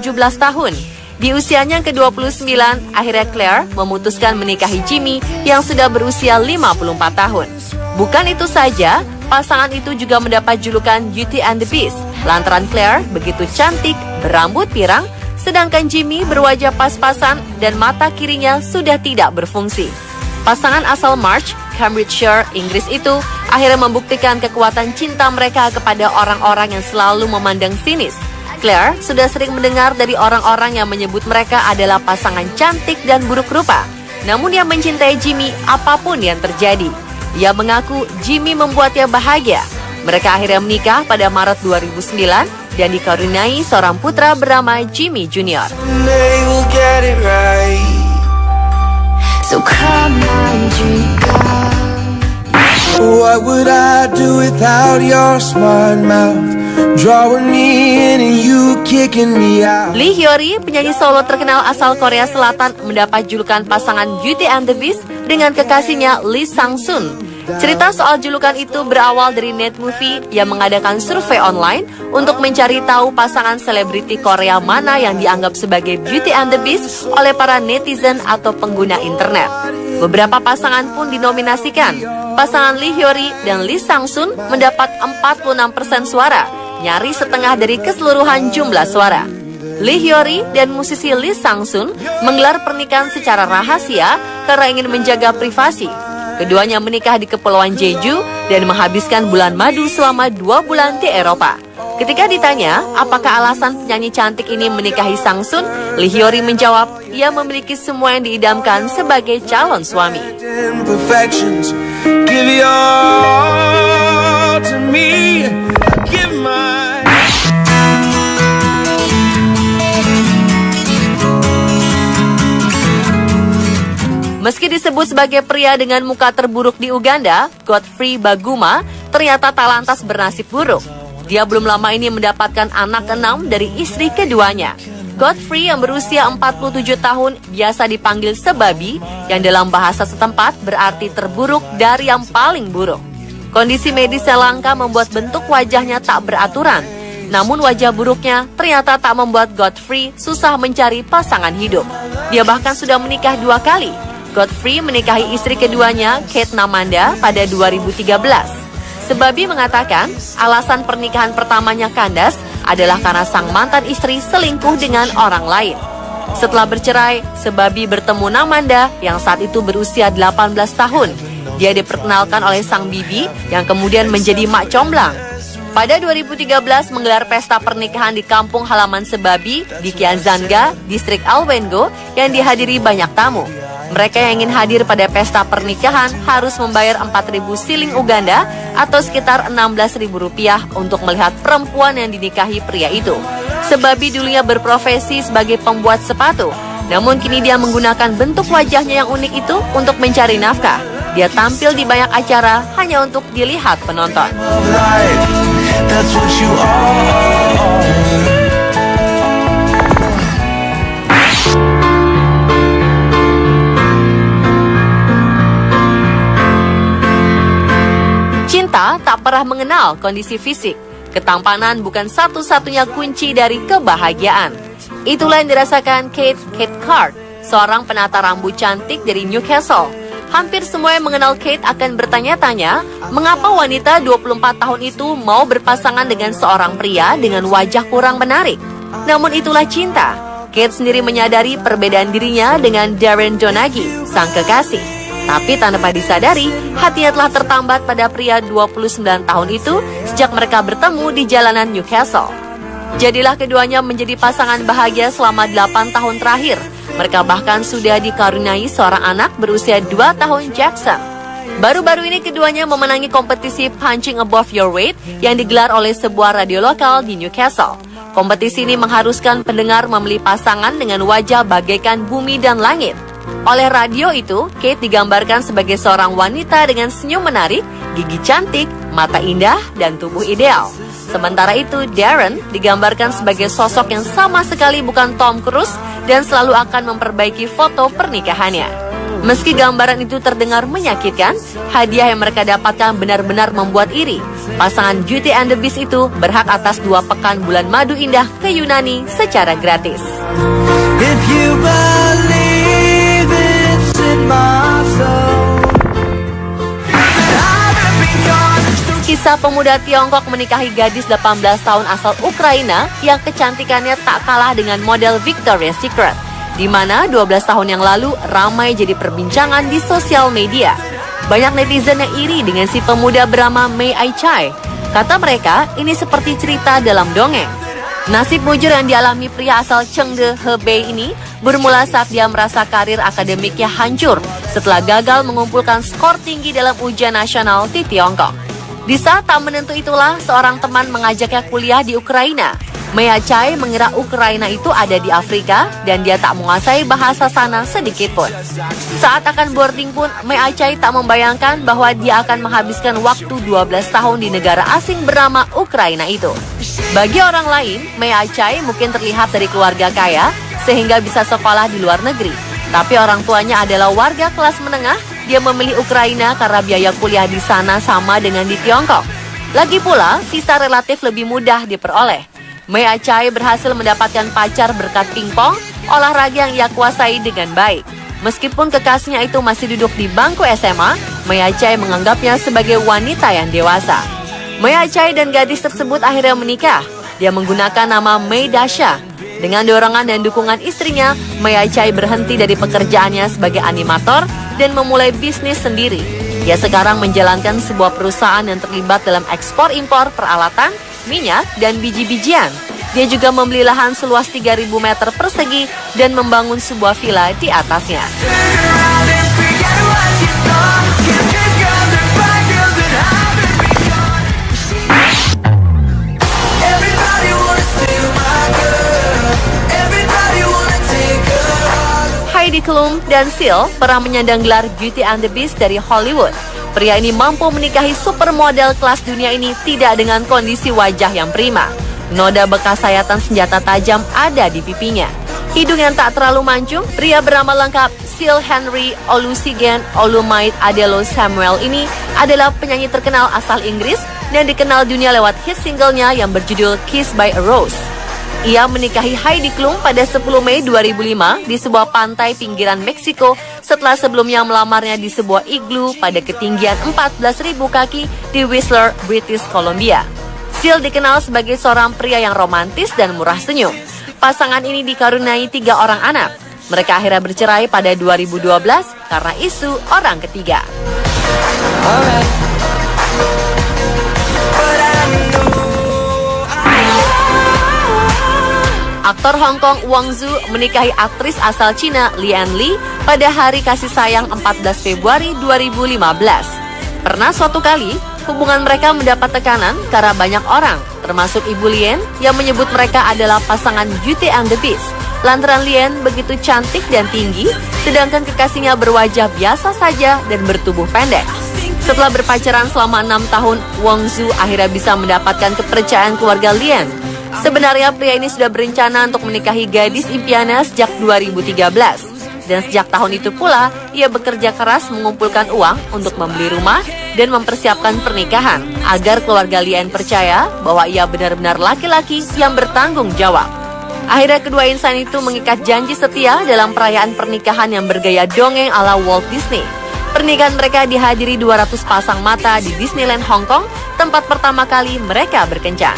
17 tahun. Di usianya yang ke-29, akhirnya Claire memutuskan menikahi Jimmy yang sudah berusia 54 tahun. Bukan itu saja, pasangan itu juga mendapat julukan Beauty and the Beast lantaran Claire begitu cantik, berambut pirang, sedangkan Jimmy berwajah pas-pasan dan mata kirinya sudah tidak berfungsi. Pasangan asal March, Cambridgeshire, Inggris itu akhirnya membuktikan kekuatan cinta mereka kepada orang-orang yang selalu memandang sinis. Claire sudah sering mendengar dari orang-orang yang menyebut mereka adalah pasangan cantik dan buruk rupa. Namun yang mencintai Jimmy apapun yang terjadi. Ia mengaku Jimmy membuatnya bahagia. Mereka akhirnya menikah pada Maret 2009 dan dikaruniai seorang putra bernama Jimmy Jr. So come on, drink up. What would I do without your smart mouth? Drawing me in and you kicking me out. Lee Hyori, penyanyi solo terkenal asal Korea Selatan, mendapat julukan pasangan Beauty and the Beast dengan kekasihnya Lee Sang-sun. Cerita soal julukan itu berawal dari Net Movie yang mengadakan survei online untuk mencari tahu pasangan selebriti Korea mana yang dianggap sebagai Beauty and the Beast oleh para netizen atau pengguna internet. Beberapa pasangan pun dinominasikan. Pasangan Lee Hyori dan Lee Sang-sun mendapat 46% suara, nyaris setengah dari keseluruhan jumlah suara. Lee Hyori dan musisi Lee Sang-sun menggelar pernikahan secara rahasia karena ingin menjaga privasi. Keduanya menikah di Kepulauan Jeju dan menghabiskan bulan madu selama 2 bulan di Eropa. Ketika ditanya apakah alasan penyanyi cantik ini menikahi Sang-sun, Lee Hyori menjawab, ia memiliki semua yang diidamkan sebagai calon suami. Give your all to me. Give my. Meski disebut sebagai pria dengan muka terburuk di Uganda, Godfrey Baguma ternyata tak lantas bernasib buruk. Dia belum lama ini mendapatkan anak ke-6 dari istri keduanya. Godfrey yang berusia 47 tahun biasa dipanggil Sebabi, yang dalam bahasa setempat berarti terburuk dari yang paling buruk. Kondisi medis yang langka membuat bentuk wajahnya tak beraturan. Namun wajah buruknya ternyata tak membuat Godfrey susah mencari pasangan hidup. Dia bahkan sudah menikah 2 kali. Godfrey menikahi istri keduanya, Kate Namanda, pada 2013. Sebabi mengatakan alasan pernikahan pertamanya kandas adalah karena sang mantan istri selingkuh dengan orang lain. Setelah bercerai, Sebabi bertemu Namanda yang saat itu berusia 18 tahun. Dia diperkenalkan oleh sang bibi yang kemudian menjadi mak comblang. Pada 2013 menggelar pesta pernikahan di kampung halaman Sebabi di Kianzanga, distrik Alwengo yang dihadiri banyak tamu. Mereka yang ingin hadir pada pesta pernikahan harus membayar 4.000 siling Uganda atau sekitar Rp16.000 untuk melihat perempuan yang dinikahi pria itu. Sebabi dulunya berprofesi sebagai pembuat sepatu, namun kini dia menggunakan bentuk wajahnya yang unik itu untuk mencari nafkah. Dia tampil di banyak acara hanya untuk dilihat penonton. Cinta tak pernah mengenal kondisi fisik. Ketampanan bukan satu-satunya kunci dari kebahagiaan. Itulah yang dirasakan Kate Cathcart, seorang penata rambut cantik dari Newcastle. Hampir semua yang mengenal Kate akan bertanya-tanya, mengapa wanita 24 tahun itu mau berpasangan dengan seorang pria dengan wajah kurang menarik. Namun itulah cinta. Kate sendiri menyadari perbedaan dirinya dengan Darren Donaghy, sang kekasih. Tapi tanpa disadari, hatinya telah tertambat pada pria 29 tahun itu sejak mereka bertemu di jalanan Newcastle. Jadilah keduanya menjadi pasangan bahagia selama 8 tahun terakhir. Mereka bahkan sudah dikaruniai seorang anak berusia 2 tahun, Jackson. Baru-baru ini keduanya memenangi kompetisi Punching Above Your Weight yang digelar oleh sebuah radio lokal di Newcastle. Kompetisi ini mengharuskan pendengar memilih pasangan dengan wajah bagaikan bumi dan langit. Oleh radio itu, Kate digambarkan sebagai seorang wanita dengan senyum menarik, gigi cantik, mata indah, dan tubuh ideal. Sementara itu, Darren digambarkan sebagai sosok yang sama sekali bukan Tom Cruise dan selalu akan memperbaiki foto pernikahannya. Meski gambaran itu terdengar menyakitkan, hadiah yang mereka dapatkan benar-benar membuat iri. Pasangan Beauty and the Beast itu berhak atas 2 pekan bulan madu indah ke Yunani secara gratis. If you believe it's in my soul. Kisah pemuda Tiongkok menikahi gadis 18 tahun asal Ukraina yang kecantikannya tak kalah dengan model Victoria's Secret, di mana 12 tahun yang lalu ramai jadi perbincangan di sosial media. Banyak netizen yang iri dengan si pemuda bernama Mei Aichai. Kata mereka, ini seperti cerita dalam dongeng. Nasib mujur yang dialami pria asal Chengde, Hebei ini bermula saat dia merasa karir akademiknya hancur setelah gagal mengumpulkan skor tinggi dalam ujian nasional di Tiongkok. Di saat tak menentu itulah, seorang teman mengajaknya kuliah di Ukraina. Mei Aichai mengira Ukraina itu ada di Afrika dan dia tak menguasai bahasa sana sedikit pun. Saat akan boarding pun, Mei Aichai tak membayangkan bahwa dia akan menghabiskan waktu 12 tahun di negara asing bernama Ukraina itu. Bagi orang lain, Mei Aichai mungkin terlihat dari keluarga kaya sehingga bisa sekolah di luar negeri. Tapi orang tuanya adalah warga kelas menengah. Dia memilih Ukraina karena biaya kuliah di sana sama dengan di Tiongkok. Lagi pula, visa relatif lebih mudah diperoleh. Mei Aichai berhasil mendapatkan pacar berkat pingpong, olahraga yang ia kuasai dengan baik. Meskipun kekasihnya itu masih duduk di bangku SMA, Mei Aichai menganggapnya sebagai wanita yang dewasa. Mei Aichai dan gadis tersebut akhirnya menikah. Dia menggunakan nama Mei Dasha. Dengan dorongan dan dukungan istrinya, Mei Aichai berhenti dari pekerjaannya sebagai animator dan memulai bisnis sendiri. Dia sekarang menjalankan sebuah perusahaan yang terlibat dalam ekspor-impor peralatan, minyak, dan biji-bijian. Dia juga membeli lahan seluas 3.000 meter persegi dan membangun sebuah villa di atasnya. Heidi Klum dan Seal pernah menyandang gelar Beauty and the Beast dari Hollywood. Pria ini mampu menikahi supermodel kelas dunia ini tidak dengan kondisi wajah yang prima. Noda bekas sayatan senjata tajam ada di pipinya. Hidung yang tak terlalu mancung, pria bernama lengkap Seal Henry Olusegun Olumide Adelo Samuel ini adalah penyanyi terkenal asal Inggris dan dikenal dunia lewat hit singlenya yang berjudul Kiss by a Rose. Ia menikahi Heidi Klum pada 10 Mei 2005 di sebuah pantai pinggiran Meksiko setelah sebelumnya melamarnya di sebuah iglu pada ketinggian 14.000 kaki di Whistler, British Columbia. Seal dikenal sebagai seorang pria yang romantis dan murah senyum. Pasangan ini dikaruniai 3 orang anak. Mereka akhirnya bercerai pada 2012 karena isu orang ketiga. Aktor Hong Kong Wang Zhu menikahi aktris asal Cina Lian Li pada hari kasih sayang 14 Februari 2015. Pernah suatu kali, hubungan mereka mendapat tekanan karena banyak orang, termasuk Ibu Lian, yang menyebut mereka adalah pasangan Beauty and the Beast. Lantaran Lian begitu cantik dan tinggi, sedangkan kekasihnya berwajah biasa saja dan bertubuh pendek. Setelah berpacaran selama 6 tahun, Wang Zhu akhirnya bisa mendapatkan kepercayaan keluarga Lian. Sebenarnya pria ini sudah berencana untuk menikahi gadis impiannya sejak 2013. Dan sejak tahun itu pula, ia bekerja keras mengumpulkan uang untuk membeli rumah dan mempersiapkan pernikahan agar keluarga Lian percaya bahwa ia benar-benar laki-laki yang bertanggung jawab. Akhirnya kedua insan itu mengikat janji setia dalam perayaan pernikahan yang bergaya dongeng ala Walt Disney. Pernikahan mereka dihadiri 200 pasang mata di Disneyland Hong Kong, tempat pertama kali mereka berkencan.